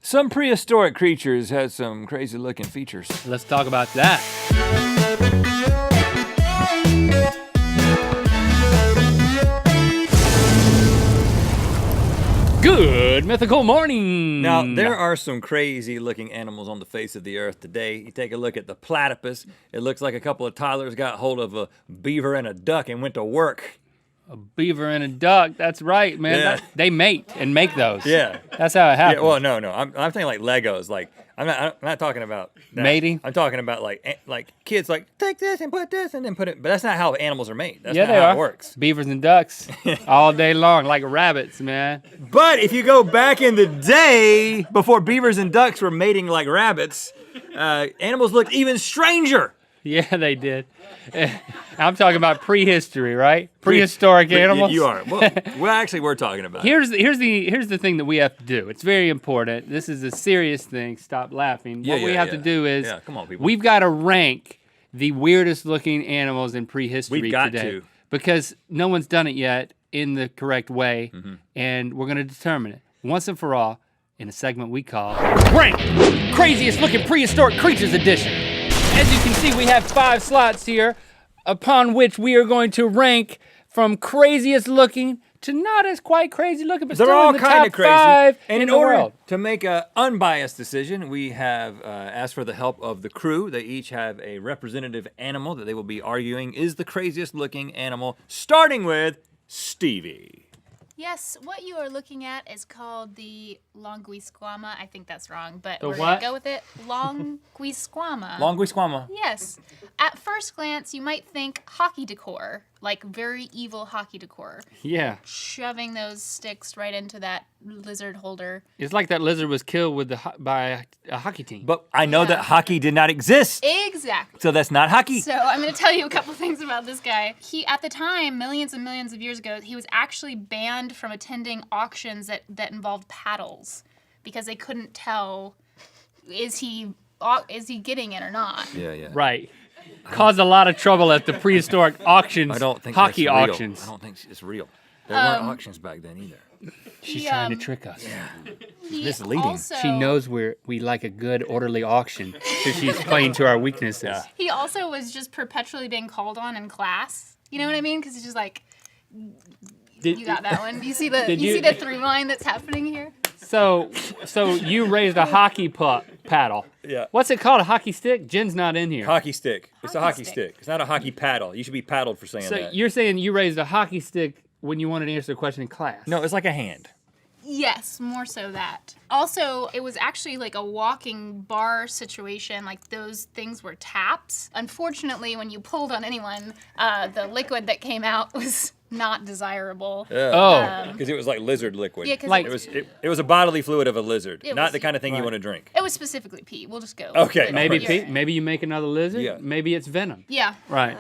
Some prehistoric creatures had some crazy looking features. Let's talk about that. Good mythical morning. Now, there are some crazy looking animals on the face of the earth today. You take a look at the platypus. It looks like a couple of toddlers got hold of a beaver and a duck and went to work. A beaver and a duck, that's right, man. Yeah. They mate and make those. Yeah. That's how it happens. Yeah, well, no. I'm thinking like Legos. Like, I'm not talking about that. Mating? I'm talking about like kids like, take this and put this and then put it. But that's not how animals are made. That's Yeah, not they how are. it works. Beavers and ducks all day long, like rabbits, man. But if you go back in the day, before beavers and ducks were mating like rabbits, animals looked even stranger. Yeah, they did. I'm talking about prehistory, right? Prehistoric animals. You are. Well, actually, we're talking about. Here's the thing that we have to do. It's very important. This is a serious thing. Stop laughing. What we have to do is, come on, people. we've got to rank the weirdest looking animals in prehistory We've got today. to. Because no one's done it yet in the correct way, and we're going to determine it once and for all in a segment we call Rank Craziest Looking Prehistoric Creatures Edition. As you can see, we have 5 slots here upon which we are going to rank from craziest looking to not as quite crazy looking, but They're still all in the kind top of crazy. 5 And in in the order world. to make an unbiased decision, we have asked for the help of the crew. They each have a representative animal that they will be arguing is the craziest looking animal, starting with Stevie. Yes, what you are looking at is called the Longuisquama. I think that's wrong, but The we're what? gonna go with it. Longuisquama. Longuisquama. Yes. At first glance, you might think hockey decor, like very evil hockey decor. Yeah. Shoving those sticks right into that lizard holder. It's like that lizard was killed by a hockey team. But I know that hockey did not exist, Exactly. so that's not hockey. So I'm going to tell you a couple things about this guy. He, at the time, millions and millions of years ago, he was actually banned from attending auctions that involved paddles because they couldn't tell is he getting it or not. Yeah. Right. Caused a lot of trouble at the prehistoric auctions. I don't think hockey that's real. auctions. I don't think it's real. There weren't auctions back then either. She's He, trying to trick us. He Misleading. also- She knows we like a good orderly auction, so she's playing to our weaknesses. Yeah. He also was just perpetually being called on in class. You know what I mean? Because it's just like, you got that one. You see the see the through line that's happening here? So you raised a hockey paddle. Yeah. What's it called? A hockey stick? Jen's not in here. Hockey stick. It's a Hockey hockey stick. stick. It's not a hockey paddle. You should be paddled for saying So that. you're saying you raised a hockey stick when you wanted to answer a question in class? No, it's like a hand. Yes, more so that. Also, it was actually like a walking bar situation. Like those things were taps. Unfortunately, when you pulled on anyone, the liquid that came out was not desirable. Oh. Because it was like lizard liquid. Yeah, 'cause Like- It was a bodily fluid of a lizard, It not was- the kind of thing you want to drink. It was specifically pee. We'll just go. Okay. with Maybe your- Pete, maybe you make another lizard. Yeah. Maybe it's venom. Yeah. Right.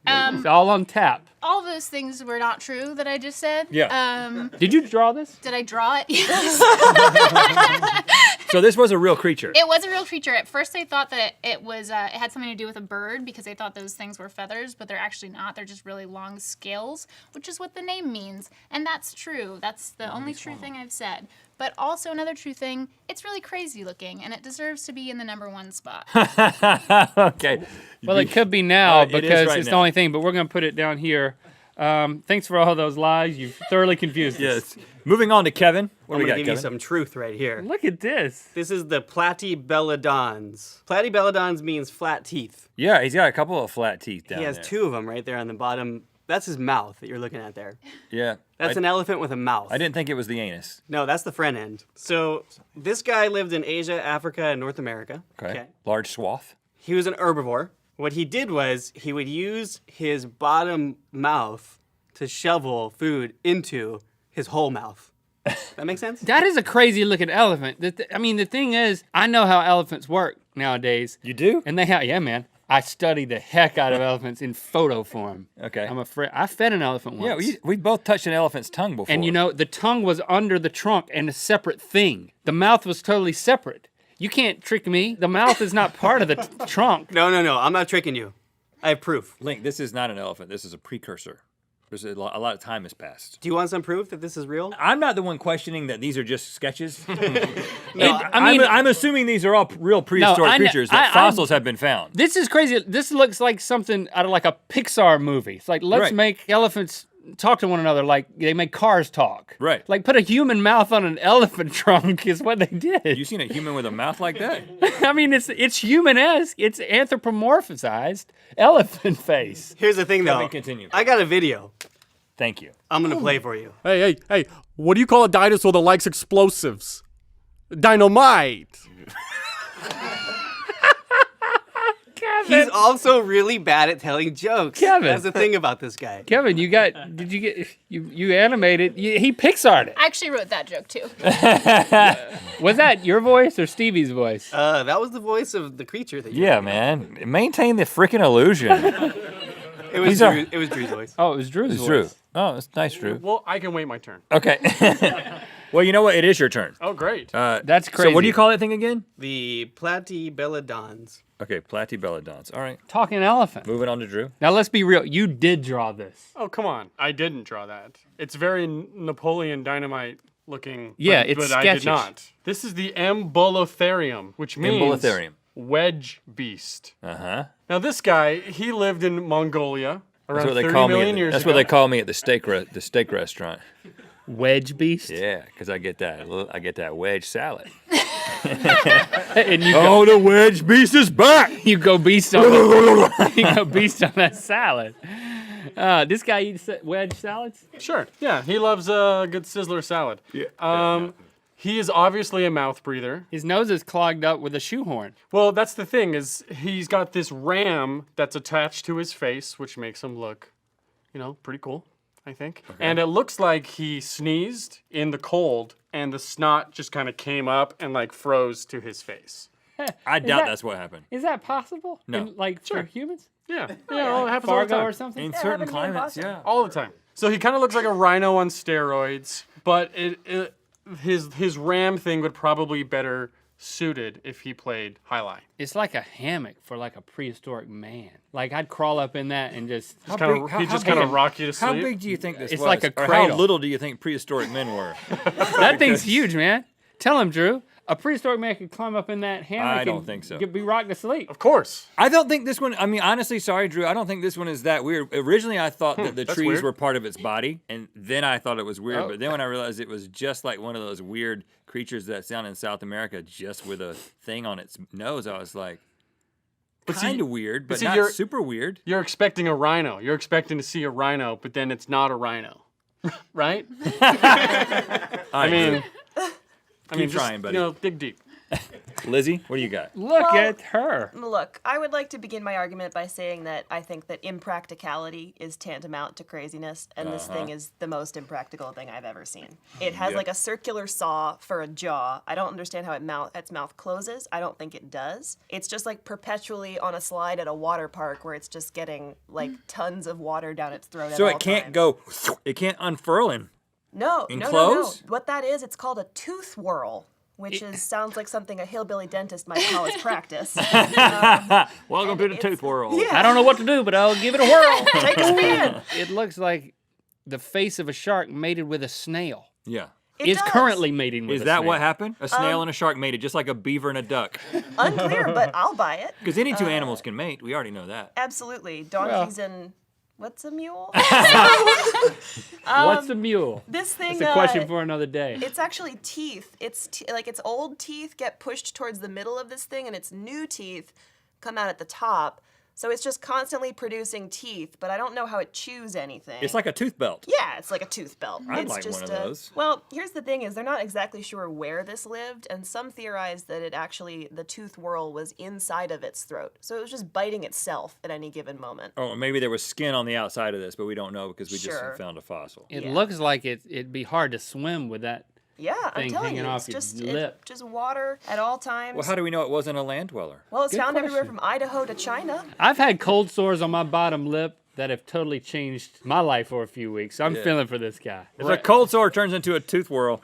It's all on tap. All of those things were not true that I just said. Yeah. Did you draw this? Did I draw it? Yes. So this was a real creature. It was a real creature. At first, they thought that it was it had something to do with a bird because they thought those things were feathers, but they're actually not. They're just really long scales, which is what the name means, and that's true. That's the only true thing I've said. But also another true thing, it's really crazy looking, and it deserves to be in the #1 spot. Okay. Well, it could be now it is because right it's the now. only thing, but we're going to put it down here. Thanks for all those lies. You've thoroughly confused us. Yes. Moving on to Kevin. What I'm do we going got, to give you Kevin? some truth right here. Look at this. This is the Platybelodons. Platybelodons means flat teeth. Yeah, he's got a couple of flat teeth down He has there. 2 of them right there on the bottom. That's his mouth that you're looking at there. Yeah. That's an elephant with a mouth. I didn't think it was the anus. No, that's the front end. So this guy lived in Asia, Africa, and North America. Okay. Large swath. He was an herbivore. What he did was he would use his bottom mouth to shovel food into his whole mouth. That make sense? That is a crazy looking elephant. I mean, the thing is, I know how elephants work nowadays. You do? And yeah, man. I study the heck out of elephants in photo form. Okay. I'm afraid. I fed an elephant once. Yeah, we both touched an elephant's tongue before. And you know, the tongue was under the trunk and a separate thing. The mouth was totally separate. You can't trick me. The mouth is not part of the trunk. No. I'm not tricking you. I have proof. Link, this is not an elephant. This is a precursor. There's a lot of time has passed. Do you want some proof that this is real? I'm not the one questioning that these are just sketches. I'm assuming these are all real prehistoric creatures that fossils have been found. This is crazy. This looks like something out of like a Pixar movie. It's like, let's make elephants talk to one another like they make cars talk. Right. Like put a human mouth on an elephant trunk is what they did. You seen a human with a mouth like that? I mean, it's human-esque. It's anthropomorphized elephant face. Here's the thing, though. Continue. I got a video. Thank you. I'm gonna play for you. Hey, what do you call a dinosaur that likes explosives? Dynamite! He's also really bad at telling jokes. Kevin. That's the thing about this guy. Kevin, you animated, he Pixar'd it. I actually wrote that joke too. Was that your voice or Stevie's voice? That was the voice of the creature that you Yeah, man. Maintain the freaking illusion. It was Drew's voice. Oh, it was Drew's voice. Drew. Oh, it's nice, Drew. Well, I can wait my turn. Okay. Well, you know what? It is your turn. Oh, great. That's crazy. So what do you call that thing again? The Platybelodons. Okay, Platybelodons. All right. Talking elephant. Moving on to Drew. Now let's be real. You did draw this. Oh, come on. I didn't draw that. It's very Napoleon Dynamite looking. Yeah, but, it's but I did sketchish. not. This is the Embolotherium, which means Embolotherium. wedge beast. Uh-huh. Now this guy, he lived in Mongolia That's around what they 30 call million me. years That's ago. what they call me at the steak restaurant. Wedge beast. Yeah, because I get that wedge salad. And you Oh, the wedge beast is back. you go beast on that salad. This guy eats wedge salads. Sure. Yeah, he loves a good sizzler salad. Yeah. He is obviously a mouth breather. His nose is clogged up with a shoehorn. Well, that's the thing is he's got this ram that's attached to his face, which makes him look, pretty cool, I think. Okay. And it looks like he sneezed in the cold and the snot just kind of came up and like froze to his face. I doubt that's what happened. Is that possible? No. For humans? Yeah. Well, it happens all the Fargo time. or something? In certain climates, yeah. All the time. So he kind of looks like a rhino on steroids, but his ram thing would probably be better suited if he played highlight. It's like a hammock for like a prehistoric man. Like I'd crawl up in that and just. He just kind of rock you to sleep. How big do you think this It's was? like a Or cradle. how little do you think prehistoric men were? That thing's huge, man. Tell him, Drew. A prehistoric man could climb up in that hammock. I don't think so. Be rocked to sleep. Of course. I don't think this one, I mean, honestly, sorry, Drew, I don't think this one is that weird. Originally, I thought that the that's trees weird. were part of its body, and then I thought it was weird. Oh. But then when I realized it was just like one of those weird creatures that's down in South America, just with a thing on its nose, I was like, kind of weird, but see, not you're- super weird. You're expecting a rhino. You're expecting to see a rhino, but then it's not a rhino. Right? I mean, Keep just, trying, buddy. Dig deep. Lizzie, what do you got? Look Well, at her. Look, I would like to begin my argument by saying that I think that impracticality is tantamount to craziness, and this thing is the most impractical thing I've ever seen. It has like a circular saw for a jaw. I don't understand how its mouth closes. I don't think it does. It's just like perpetually on a slide at a water park where it's just getting like tons of water down its throat. So at all it can't times. go, it can't unfurl him. No. clothes? What that is, it's called a tooth whirl, which sounds like something a hillbilly dentist might call his practice. Welcome to the tooth world. Yeah. I don't know what to do, but I'll give it a whirl. Take a spin. It looks like the face of a shark mated with a snail. Yeah. It Is does. currently mating with Is a that snail. what happened? A snail and a shark mated, just like a beaver and a duck. Unclear, but I'll buy it. Because any two animals can mate. We already know that. Absolutely. Donkeys and what's a mule? What's a mule? This thing. It's a question for another day. It's actually teeth. It's like its old teeth get pushed towards the middle of this thing, and its new teeth come out at the top. So it's just constantly producing teeth, but I don't know how it chews anything. It's like a tooth belt. Yeah, it's like a tooth belt. I'd It's like just one of those. Well, here's the thing: is they're not exactly sure where this lived, and some theorize that the tooth whirl was inside of its throat, so it was just biting itself at any given moment. Oh, maybe there was skin on the outside of this, but we don't know because we Sure. just found a fossil. It Yeah. looks like it'd be hard to swim with that. Yeah, I'm Thing telling hanging you, off it's your lip. just water at all times. Well, how do we know it wasn't a land dweller? Well, it's Good found everywhere question. from Idaho to China. I've had cold sores on my bottom lip that have totally changed my life for a few weeks. So I'm feeling for this guy. If a cold sore turns into a tooth whirl.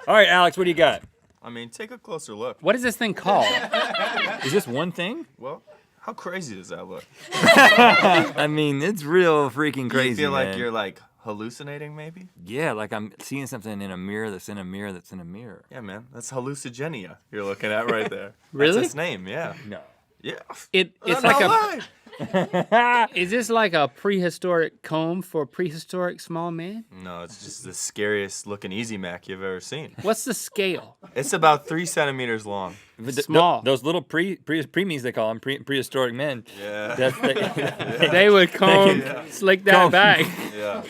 All right, Alex, what do you got? I mean, take a closer look. What is this thing called? Is this one thing? Well, How crazy does that look? I mean, it's real freaking crazy. You feel like man. you're like hallucinating, maybe? Yeah, like I'm seeing something in a mirror that's in a mirror that's in a mirror. Yeah, man. That's hallucigenia you're looking at right there. Really? That's its name, yeah. No. Yeah. It's No like lie. Is this like a prehistoric comb for a prehistoric small man? No, it's just the scariest looking Easy Mac you've ever seen. What's the scale? It's about 3 centimeters long. Small. Those little preemies, they call them, prehistoric men. Yeah. They would comb, slick that Comb. back. Yeah.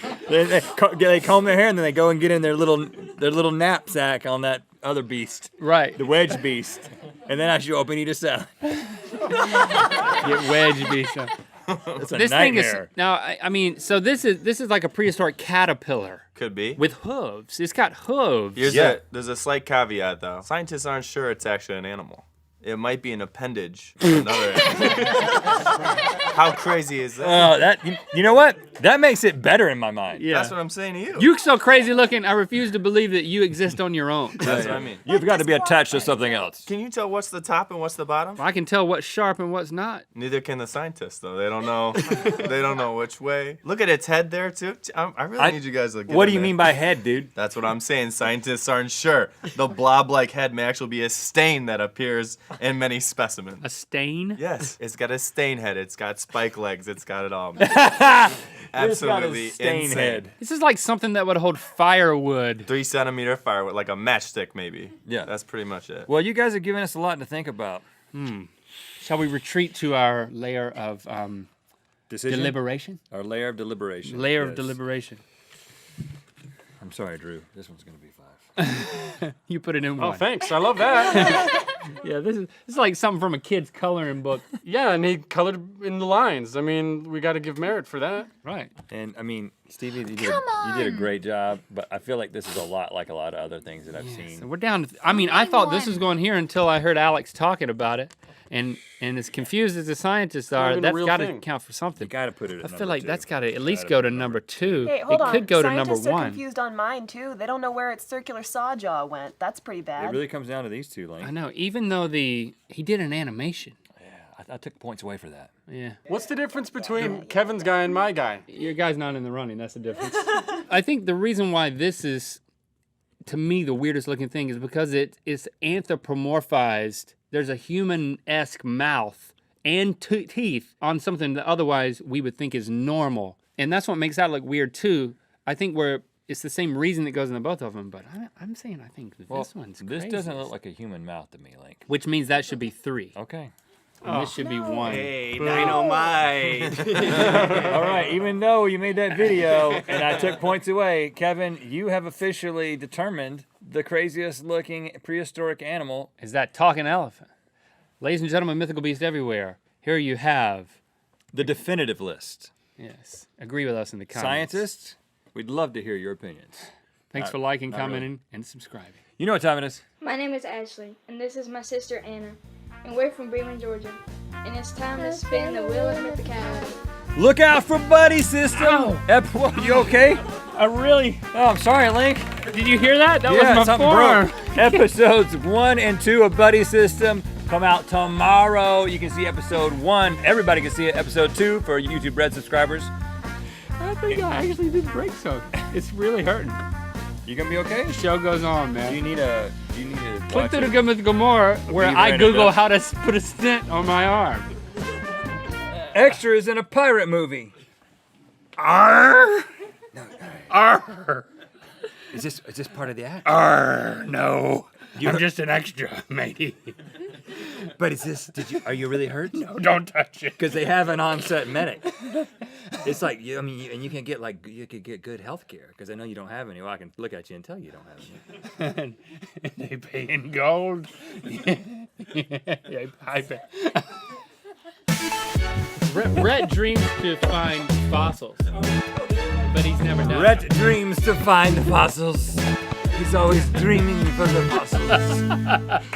They comb their hair and then they go and get in their little knapsack on that other beast, Right. the wedge beast. And then as you open, eat a salad. Get wedge beast. It's a This thing nightmare. is now. I mean, so this is like a prehistoric caterpillar Could be. with hooves. It's got hooves. There's a slight caveat, though. Scientists aren't sure it's actually an animal. It might be an appendage of another animal. How crazy is that? Oh, that you know what? That makes it better in my mind. Yeah. That's what I'm saying to you. You so crazy looking. I refuse to believe that you exist on your own. That's what I mean. You've got to be attached to something else. Can you tell what's the top and what's the bottom? I can tell what's sharp and what's not. Neither can the scientists, though. They don't know. They don't know which way. Look at its head there, too. I really need you guys to get What in do you there. mean by head, dude? That's what I'm saying. Scientists aren't sure. The blob-like head may actually be a stain that appears in many specimens. A stain? Yes, it's got a stain head. It's got spike legs. It's got it all. It's got a Absolutely stain insane. head. This is like something that would hold firewood. 3 centimeter firewood, like a matchstick, maybe. Yeah. That's pretty much it. Well, you guys are giving us a lot to think about. Shall we retreat to our layer of Decision? deliberation? Our layer of deliberation. Layer of Yes. deliberation. I'm sorry, Drew. This one's going to be 5. You put it in Oh, one. thanks. I love that. Yeah, this is like something from a kid's coloring book. Yeah, and he colored in the lines. I mean, we got to give merit for that. Right. And I mean, Stevie, you did a great job, but I feel like this is a lot like a lot of other things that I've seen. So we're down to, I mean, I thought this was going here until I heard Alex talking about it. And as confused as the scientists not are, even a that's real got to thing. count for something. You got to put it at I feel number like 2. that's got to at least go to number 2. Hey, hold it on. could go to number Scientists are 1. confused on mine too. They don't know where its circular saw jaw went. That's pretty It bad. really comes down to these two, Link. I know, even though he did an animation. I took points away for that. Yeah. What's the difference between Kevin's guy and my guy? Your guy's not in the running, that's the difference. I think the reason why this is, to me, the weirdest looking thing is because it is anthropomorphized. There's a human-esque mouth and teeth on something that otherwise we would think is normal. And that's what makes that look weird too. I think it's the same reason that goes into both of them, but I'm saying I think this one's This crazy. doesn't look like a human mouth to me, Link. Which means that should be 3. Okay. And this should be 1. Hey, dynamite. All right, even though you made that video and I took points away, Kevin, you have officially determined the craziest looking prehistoric animal. Is that talking elephant? Ladies and gentlemen, mythical beast everywhere. Here you have, The definitive list. yes, agree with us in the comments. Scientists, we'd love to hear your opinions. Thanks for liking, not really. commenting, and subscribing. You know what time it is? My name is Ashley, and this is my sister Anna, and we're from Bremen, Georgia. And it's time to spin the wheel of mythicality. Look out for Buddy System. You okay? Oh, I'm sorry, Link. Did you hear that? That Yeah, was my something forearm. broke. Episodes 1 and 2 of Buddy System come out tomorrow. You can see episode 1. Everybody can see it. Episode 2 for YouTube Red subscribers. I think I actually did break something. It's really hurting. You gonna be okay? The show goes on, man. Do you need to Click watch through the it? Good Mythical More, where Beaver I and a Google duck. how to put a stent on my arm. Extras in a pirate movie. Arr! Is this part of the act? Arr! No. I'm just an extra, matey. But are you really hurt? No, don't touch it. Because they have an on-set medic. It's like, and you can get you could get good health care because I know you don't have any. Well, I can look at you and tell you don't have any. They pay in gold. Yeah, I bet. Rhett dreams to find fossils, but he's never done Rhett it. dreams to find the fossils. He's always dreaming for the fossils.